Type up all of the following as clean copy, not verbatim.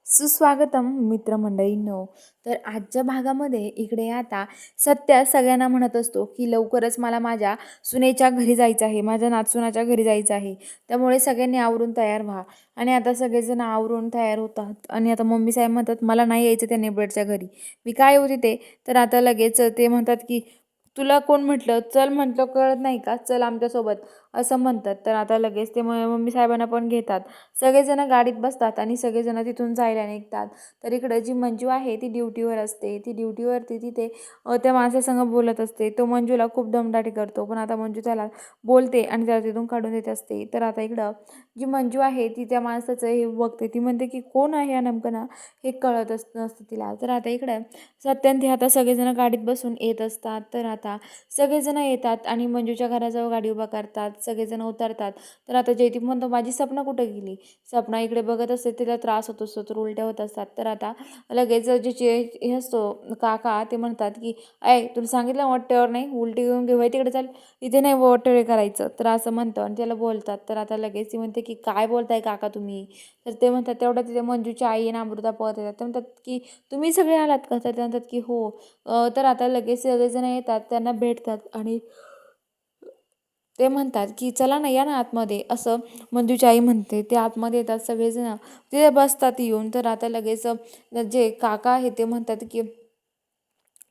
सुस्वागतम मित्रमंडळींनो. तर आजच्या भागामध्ये इकडे आता सत्या सगळ्यांना म्हणत असतो की लवकरच मला माझ्या सुनेच्या घरी जायचं आहे, माझ्या नातसुनाच्या घरी जायचं आहे. त्यामुळे सगळ्यांनी आवरून तयार व्हा. आणि आता सगळेजण आवरून तयार होतात आणि आता मम्मी साहेब म्हणतात मला नाही यायचं त्या नेबरच्या घरी. मी काय होती ते तर आता लगेच ते म्हणतात की तुला कोण म्हटलं, चल म्हटलं कळत नाही का, चल आमच्यासोबत असं म्हणतात. तर आता लगेच ते मम्मी साहेबांना पण घेतात. सगळेजण गाडीत बसतात आणि सगळेजण तिथून जायला निघतात. तर इकडं जी मंजू आहे ती ड्युटीवर असते. ती ड्युटीवरती तिथे त्या माणसासंग बोलत असते. तो मंजूला खूप दमदाटी करतो, पण आता मंजू त्याला बोलते आणि त्याला तिथून काढून देत असते. तर आता इकडं जी मंजू आहे ती त्या माणसाचं हे बघते. ती म्हणते की कोण आहे हा नेमकं ना, हे कळत नसतं तिला. तर आता इकडं सत्यान ते आता सगळेजण गाडीत बसून येत असतात. तर आता सगळेजण येतात आणि मंजूच्या घराजवळ गाडी उभा करतात. सगळेजण उतरतात. तर आता जयदीप म्हणतो माझी सपना कुठे गेली. सपना इकडे बघत असते, तिला त्रास होत असतो, तर उलट्या होत असतात. तर आता लगेच जे हे असतो काका ते म्हणतात की तुला सांगितलं वाटेवर नाही उलटी घेऊन घेऊ तिकडे चाल, इथे नाही वाटेवर करायचं. तर असं म्हणतो आणि त्याला बोलतात. तर आता लगेच ती म्हणते की काय बोलताय काका तुम्ही. तर ते म्हणतात तेवढं तिथे मंजूची आई आणि अमृता पळत येतात. ते म्हणतात की तुम्ही सगळे आलात का. तर ते म्हणतात की हो. तर आता लगेच सगळेजण येतात, त्यांना भेटतात आणि ते म्हणतात की चला ना या ना आतमध्ये, असं मंजूची आई म्हणते. ते आतमध्ये येतात सगळेजण, तिथे बसतात येऊन. तर आता लगेच जे काका आहे ते म्हणतात की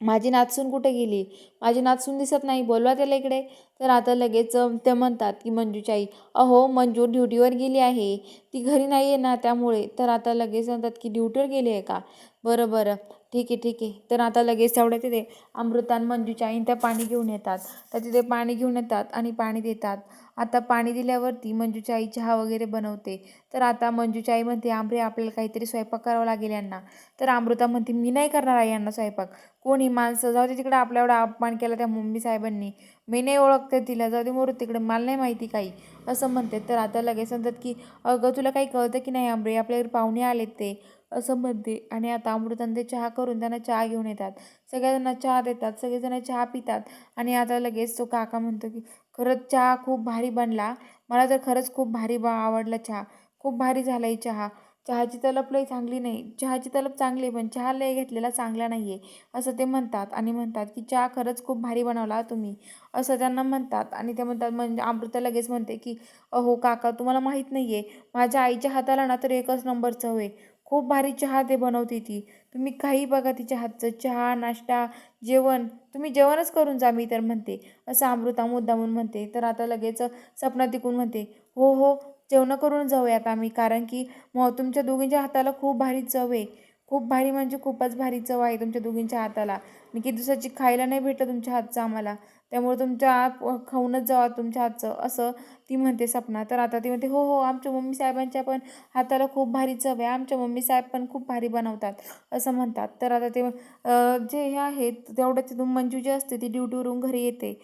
माझी नातसून कुठे गेली, माझी नातसून दिसत नाही, बोलवा त्याला इकडे. तर आता लगेच ते म्हणतात की मंजूची आई अहो मंजू ड्युटीवर गेली आहे, ती घरी नाही आहे ना त्यामुळे. तर आता लगेच म्हणतात की ड्युटीवर गेली आहे का, बरं बरं ठीक आहे ठीक आहे. तर आता लगेच तेवढ्या तिथे अमृता आणि मंजूच्या आईन त्या पाणी घेऊन येतात. तर तिथे पाणी घेऊन येतात आणि पाणी देतात. आता पाणी दिल्यावरती मंजूची आई चहा वगैरे बनवते. तर आता मंजूची आई म्हणते आंबरे आपल्याला काहीतरी स्वयंपाक करावा लागेल यांना. तर अमृता म्हणते मी नाही करणार आहे यांना स्वयंपाक, कोणी माणसं जाऊ दे तिकडे, आपल्या एवढा अपमान केला त्या मम्मी साहेबांनी, मी नाही ओळखते तिला, जाऊ दे मोरू तिकडे, मला नाही माहिती काही असं म्हणते. तर आता लगेच म्हणतात की अगं तुला काही कळतं की नाही आंबरे, आपल्या घरी पाहुणे आलेत ते असं म्हणते. आणि आता अमृताने ते चहा करून त्यांना चहा घेऊन येतात. सगळ्यांना चहा देतात, सगळेजण चहा पितात. आणि आता लगेच तो काका म्हणतो की खरंच चहा खूप भारी बनला, मला तर खरंच खूप भारी आवडला चहा, खूप भारी झाला ही चहा. चहाची तलप लई चांगली नाही, चहाची तलप चांगली आहे पण चहा लई घेतलेला चांगला नाही आहे असं ते म्हणतात. आणि म्हणतात की चहा खरंच खूप भारी बनवला तुम्ही असं त्यांना म्हणतात. आणि ते म्हणतात म्हणजे अमृता लगेच म्हणते की अहो काका तुम्हाला माहीत नाही आहे, माझ्या आईच्या हाताला ना तर एकच नंबर चव आहे, खूप भारी चहा ते बनवते ती, तुम्ही काही बघा तिच्या हातचं, चहा नाश्ता जेवण, तुम्ही जेवणच करून जा मी तर म्हणते असं अमृता मुद्दामून म्हणते. तर आता लगेच सपना तिकून म्हणते हो हो जेवणं करून जाऊयात आम्ही, कारण की मग तुमच्या दोघींच्या हाताला खूप भारी चव आहे, खूप भारी म्हणजे खूपच भारी चव आहे तुमच्या दोघींच्या हाताला, आणि की दुसऱ्याची खायला नाही भेटलं तुमच्या हातचं आम्हाला, त्यामुळे तुमच्या खाऊनच जावा तुमच्या हातचं असं ती म्हणते सपना. तर आता ती म्हणते हो हो आमच्या मम्मी साहेबांच्या पण हाताला खूप भारी चव आहे, आमच्या मम्मी साहेब पण खूप भारी बनवतात असं म्हणतात. तर आता ते जे हे आहेत तेवढं तिथून मंजू जी असते ती ड्युटीवरून घरी येते.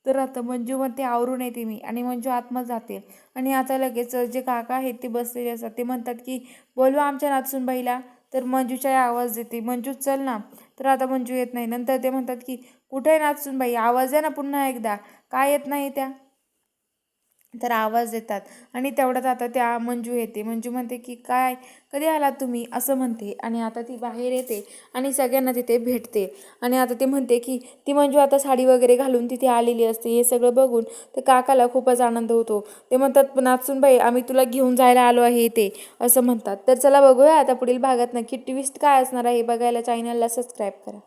तर आता मंजू म्हणते आवरून येते मी, आणि मंजू आतमध्ये जाते. आणि आता लगेच जे काका आहेत ते बसलेले असतात, ते म्हणतात की बोलवा आमच्या नाचसूनबाईला. तर मंजूच्या आवाज देते मंजू चल ना. तर आता मंजू येत नाही. नंतर ते म्हणतात की कुठे आहे नाचसूनबाई, आवाज द्या ना पुन्हा एकदा, काय येत नाही त्या. तर आवाज देतात आणि तेवढ्यात आता त्या मंजू येते. मंजू म्हणते की काय कधी आलात तुम्ही असं म्हणते. आणि आता ती बाहेर येते आणि सगळ्यांना तिथे भेटते. आणि आता ती म्हणते की ती मंजू आता साडी वगैरे घालून तिथे आलेली असते. हे सगळं बघून तर काकाला खूपच आनंद होतो. ते म्हणतात नाचसूनबाई आम्ही तुला घेऊन जायला आलो आहे इथे असं म्हणतात. तर चला बघूया आता पुढील भागात नक्की ट्विस्ट काय असणार आहे, बघायला चॅनलला सबस्क्राईब करा.